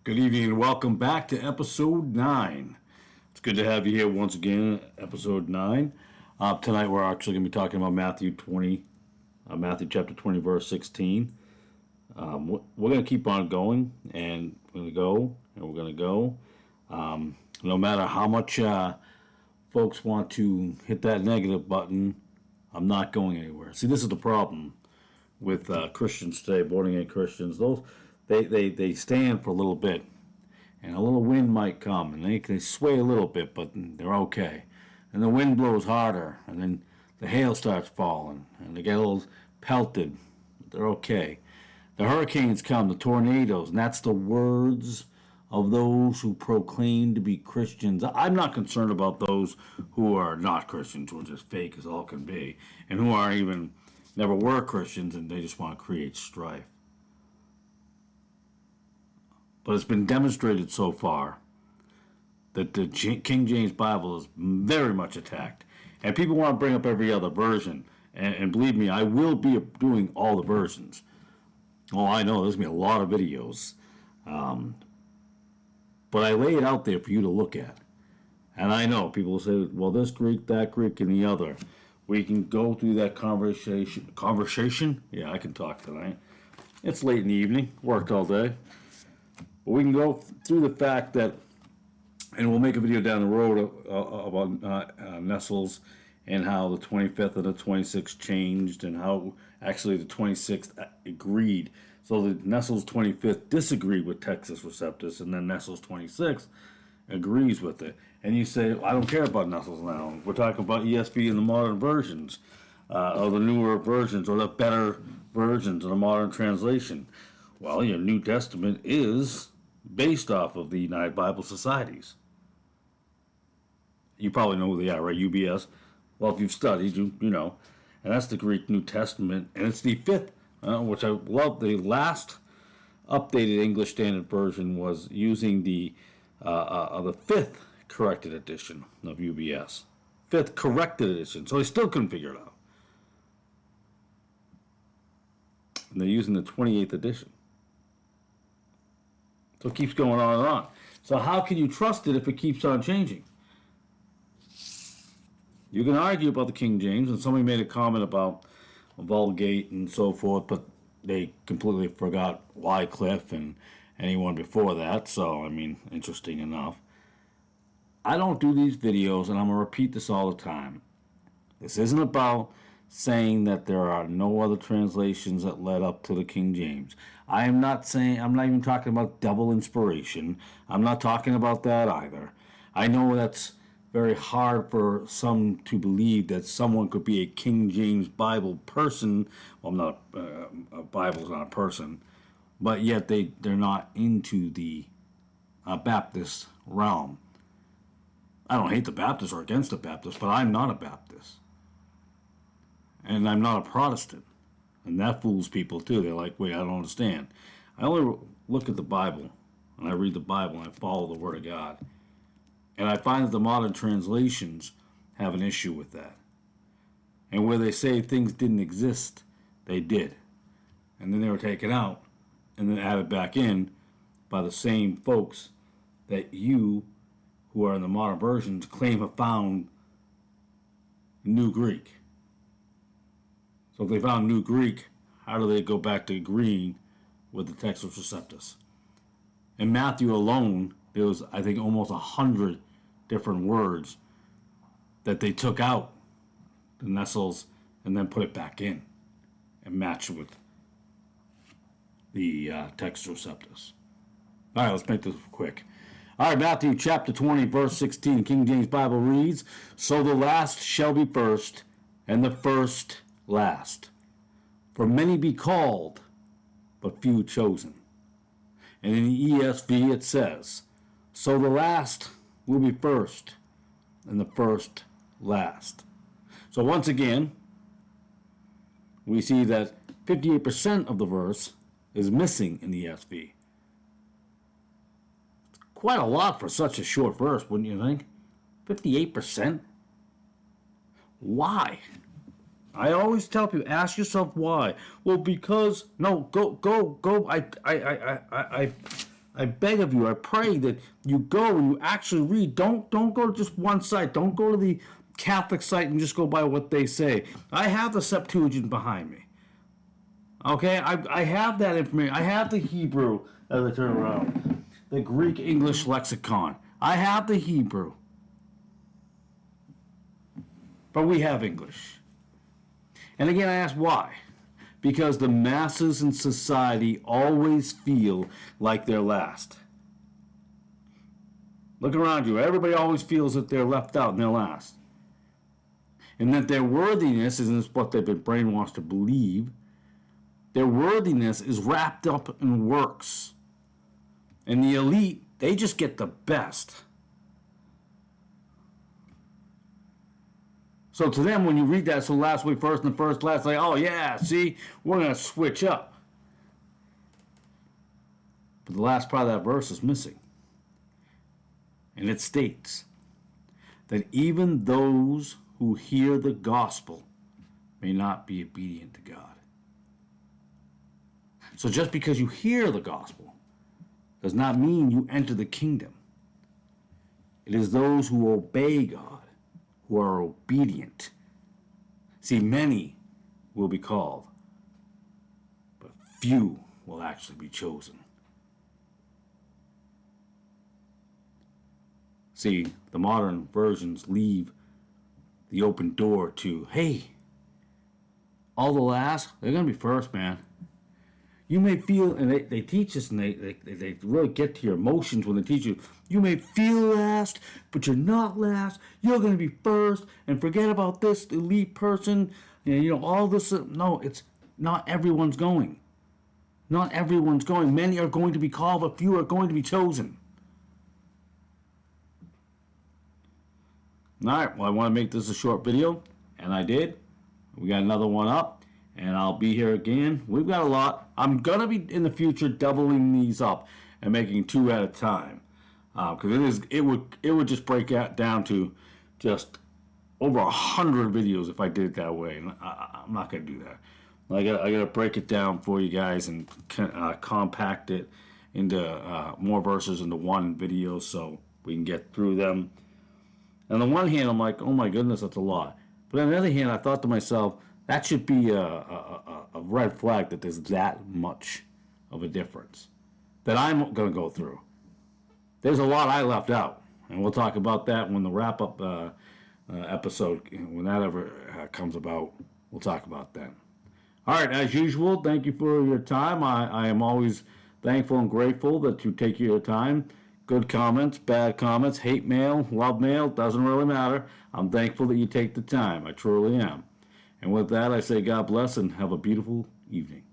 Good evening and welcome back to episode 9. It's good to have you here once again, episode 9. Tonight we're actually going to be talking about Matthew chapter 20, verse 16. We're going to keep on going, and we're going to go, and we're going to go. No matter how much folks want to hit that negative button, I'm not going anywhere. See, this is the problem with Christians today, born-again Christians. They stand for a little bit, and a little wind might come, and they sway a little bit, but they're okay. And the wind blows harder, and then the hail starts falling, and they get a little pelted, but they're okay. The hurricanes come, the tornadoes, and that's the words of those who proclaim to be Christians. I'm not concerned about those who are not Christians, who are just fake as all can be, and who aren't even, never were Christians, and they just want to create strife. But it's been demonstrated so far that the King James Bible is very much attacked. And people want to bring up every other version. And believe me, I will be doing all the versions. Oh, I know, there's going to be a lot of videos. But I lay it out there for you to look at. And I know people will say, well, this Greek, that Greek, and the other. We can go through that conversation. Conversation? Yeah, I can talk tonight. It's late in the evening. Worked all day. But we can go through the fact that, and we'll make a video down the road about Nestles and how the 25th and the 26th changed, and how actually the 26th agreed. So the Nestles 25th disagreed with Textus Receptus, and then Nestles 26th agrees with it. And you say, I don't care about Nestles now. We're talking about ESV and the modern versions, or the newer versions, or the better versions of the modern translation. Well, your New Testament is based off of the United Bible Societies. You probably know who they are, right? UBS. Well, if you've studied, you know. And that's the Greek New Testament. And it's the fifth, which I love. The last updated English Standard Version was using the fifth corrected edition of UBS. Fifth corrected edition. So they still couldn't figure it out. And they're using the 28th edition. So it keeps going on and on. So how can you trust it if it keeps on changing? You can argue about the King James, and somebody made a comment about Vulgate and so forth, but they completely forgot Wycliffe and anyone before that, so, I mean, interesting enough. I don't do these videos, and I'm going to repeat this all the time. This isn't about saying that there are no other translations that led up to the King James. I'm not even talking about double inspiration. I'm not talking about that either. I know that's very hard for some to believe that someone could be a King James Bible person. Well, I'm not, a Bible's not a person, but yet they're not into the Baptist realm. I don't hate the Baptists or against the Baptists, but I'm not a Baptist. And I'm not a Protestant. And that fools people too. They're like, wait, I don't understand. I only look at the Bible, and I read the Bible, and I follow the Word of God. And I find that the modern translations have an issue with that. And where they say things didn't exist, they did. And then they were taken out and then added back in by the same folks that you, who are in the modern versions, claim have found New Greek. So if they found New Greek, how do they go back to agreeing with the Textus Receptus? In Matthew alone, there was, I think, almost 100 different words that they took out the Nestles and then put it back in and matched it with the Textus Receptus. All right, let's make this quick. All right, Matthew chapter 20, verse 16, King James Bible reads, "So the last shall be first, and the first last. For many be called, but few chosen." And in the ESV it says, "So the last will be first, and the first last." So once again, we see that 58% of the verse is missing in the ESV. Quite a lot for such a short verse, wouldn't you think? 58%? Why? I always tell people, ask yourself why. Well, because no, go. I beg of you, I pray that you go and you actually read. Don't go to just one site. Don't go to the Catholic site and just go by what they say. I have the Septuagint behind me. Okay, I have that information. I have the Hebrew as I turn around, the Greek English lexicon. I have the Hebrew, but we have English. And again, I ask why. Because the masses in society always feel like they're last. Look around you. Everybody always feels that they're left out and they're last. And that their worthiness isn't what they've been brainwashed to believe. Their worthiness is wrapped up in works. And the elite, they just get the best. So to them, when you read that, so last week first and the first last, like, oh yeah, see, we're going to switch up. But the last part of that verse is missing. And it states that even those who hear the gospel may not be obedient to God. So just because you hear the gospel does not mean you enter the kingdom. It is those who obey God who are obedient. See, many will be called, but few will actually be chosen. See, the modern versions leave the open door to, hey, all the last, they're going to be first, man. You may feel, and they teach us, and they really get to your emotions when they teach you, you may feel last, but you're not last. You're going to be first, and forget about this elite person, and all this. No, it's not everyone's going. Not everyone's going. Many are going to be called, but few are going to be chosen. All right, well, I want to make this a short video, and I did. We got another one up. And I'll be here again. We've got a lot. I'm going to be in the future doubling these up and making 2 at a time. Because it would just break out down to just over 100 videos if I did it that way. And I'm not going to do that. I got to break it down for you guys and compact it into more verses into one video so we can get through them. On the one hand, I'm like, oh my goodness, that's a lot. But on the other hand, I thought to myself, that should be a red flag that there's that much of a difference that I'm going to go through. There's a lot I left out, and we'll talk about that when the wrap-up episode, when that ever comes about, we'll talk about that. All right, as usual, thank you for your time. I am always thankful and grateful that you take your time. Good comments, bad comments, hate mail, love mail, doesn't really matter. I'm thankful that you take the time. I truly am. And with that, I say God bless and have a beautiful evening.